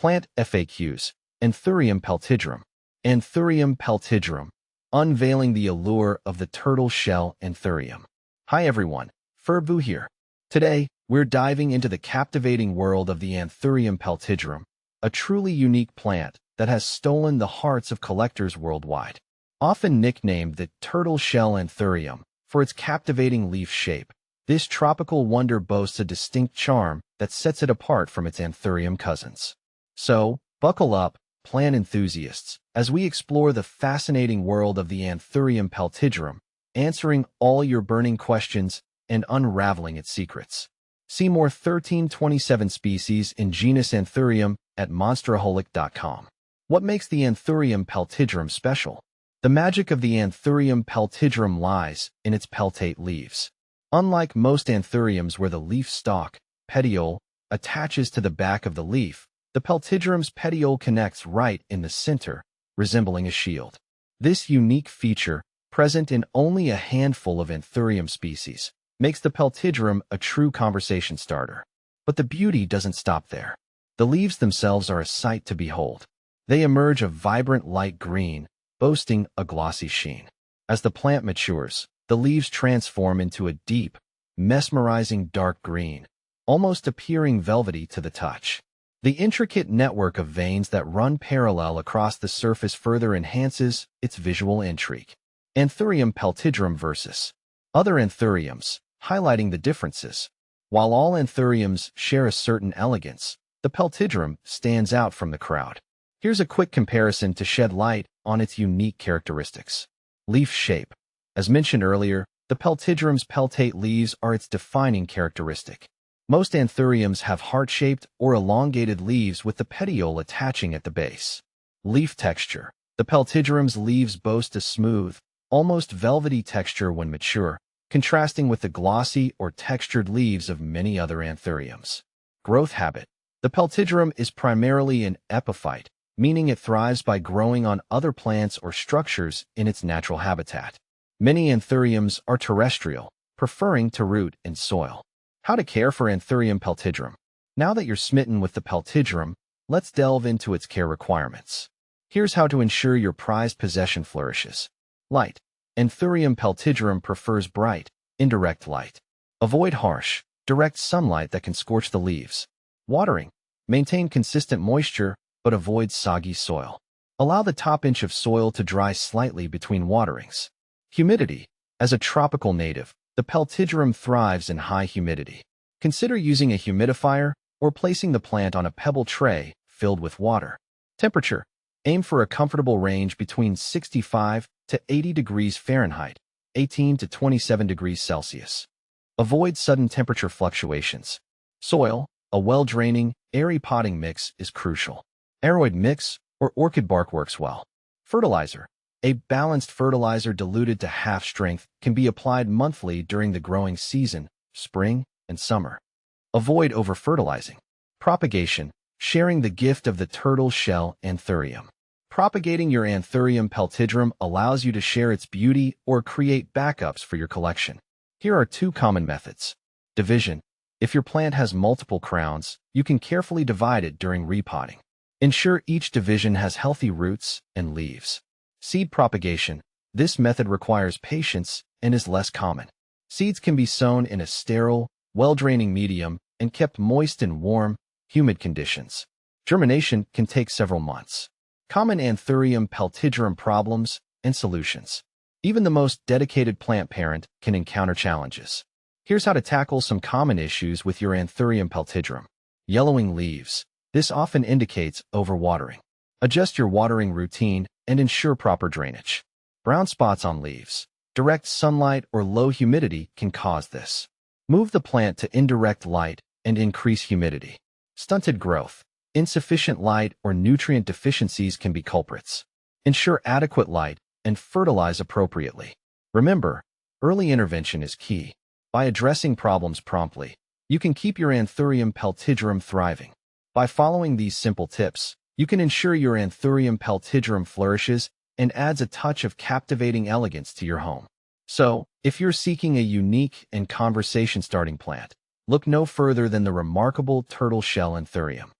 Plant FAQs. Anthurium peltigerum. Anthurium peltigerum. Unveiling the allure of the turtle shell Anthurium. Hi everyone, Furbu here. Today, we're diving into the captivating world of the Anthurium peltigerum, a truly unique plant that has stolen the hearts of collectors worldwide. Often nicknamed the turtle shell Anthurium for its captivating leaf shape, this tropical wonder boasts a distinct charm that sets it apart from its Anthurium cousins. So, buckle up, plant enthusiasts, as we explore the fascinating world of the Anthurium peltigerum, answering all your burning questions and unraveling its secrets. See more 1327 species in genus Anthurium at monsteraholic.com. What makes the Anthurium peltigerum special? The magic of the Anthurium peltigerum lies in its peltate leaves. Unlike most anthuriums where the leaf stalk, petiole, attaches to the back of the leaf, the peltigerum's petiole connects right in the center, resembling a shield. This unique feature, present in only a handful of Anthurium species, makes the peltigerum a true conversation starter. But the beauty doesn't stop there. The leaves themselves are a sight to behold. They emerge a vibrant light green, boasting a glossy sheen. As the plant matures, the leaves transform into a deep, mesmerizing dark green, almost appearing velvety to the touch. The intricate network of veins that run parallel across the surface further enhances its visual intrigue. Anthurium peltigerum versus other anthuriums, highlighting the differences. While all anthuriums share a certain elegance, the peltigerum stands out from the crowd. Here's a quick comparison to shed light on its unique characteristics. Leaf shape. As mentioned earlier, the peltigerum's peltate leaves are its defining characteristic. Most anthuriums have heart-shaped or elongated leaves with the petiole attaching at the base. Leaf texture. The peltigerum's leaves boast a smooth, almost velvety texture when mature, contrasting with the glossy or textured leaves of many other anthuriums. Growth habit. The peltigerum is primarily an epiphyte, meaning it thrives by growing on other plants or structures in its natural habitat. Many anthuriums are terrestrial, preferring to root in soil. How to care for Anthurium peltigerum. Now that you're smitten with the peltigerum, let's delve into its care requirements. Here's how to ensure your prized possession flourishes. Light. Anthurium peltigerum prefers bright, indirect light. Avoid harsh, direct sunlight that can scorch the leaves. Watering. Maintain consistent moisture, but avoid soggy soil. Allow the top inch of soil to dry slightly between waterings. Humidity. As a tropical native, the peltigerum thrives in high humidity. Consider using a humidifier or placing the plant on a pebble tray filled with water. Temperature. Aim for a comfortable range between 65 to 80 degrees Fahrenheit, 18 to 27 degrees Celsius. Avoid sudden temperature fluctuations. Soil. A well-draining, airy potting mix is crucial. Aroid mix or orchid bark works well. Fertilizer. A balanced fertilizer diluted to half strength can be applied monthly during the growing season, spring and summer. Avoid over-fertilizing. Propagation. Sharing the gift of the turtle shell Anthurium. Propagating your Anthurium peltigerum allows you to share its beauty or create backups for your collection. Here are two common methods. Division. If your plant has multiple crowns, you can carefully divide it during repotting. Ensure each division has healthy roots and leaves. Seed propagation. This method requires patience and is less common. Seeds can be sown in a sterile, well-draining medium and kept moist in warm, humid conditions. Germination can take several months. Common Anthurium peltigerum problems and solutions. Even the most dedicated plant parent can encounter challenges. Here's how to tackle some common issues with your Anthurium peltigerum. Yellowing leaves. This often indicates overwatering. Adjust your watering routine and ensure proper drainage. Brown spots on leaves. Direct sunlight or low humidity can cause this. Move the plant to indirect light and increase humidity. Stunted growth. Insufficient light or nutrient deficiencies can be culprits. Ensure adequate light and fertilize appropriately. Remember, early intervention is key. By addressing problems promptly, you can keep your Anthurium peltigerum thriving. By following these simple tips, you can ensure your Anthurium peltigerum flourishes and adds a touch of captivating elegance to your home. So, if you're seeking a unique and conversation-starting plant, look no further than the remarkable turtle shell Anthurium.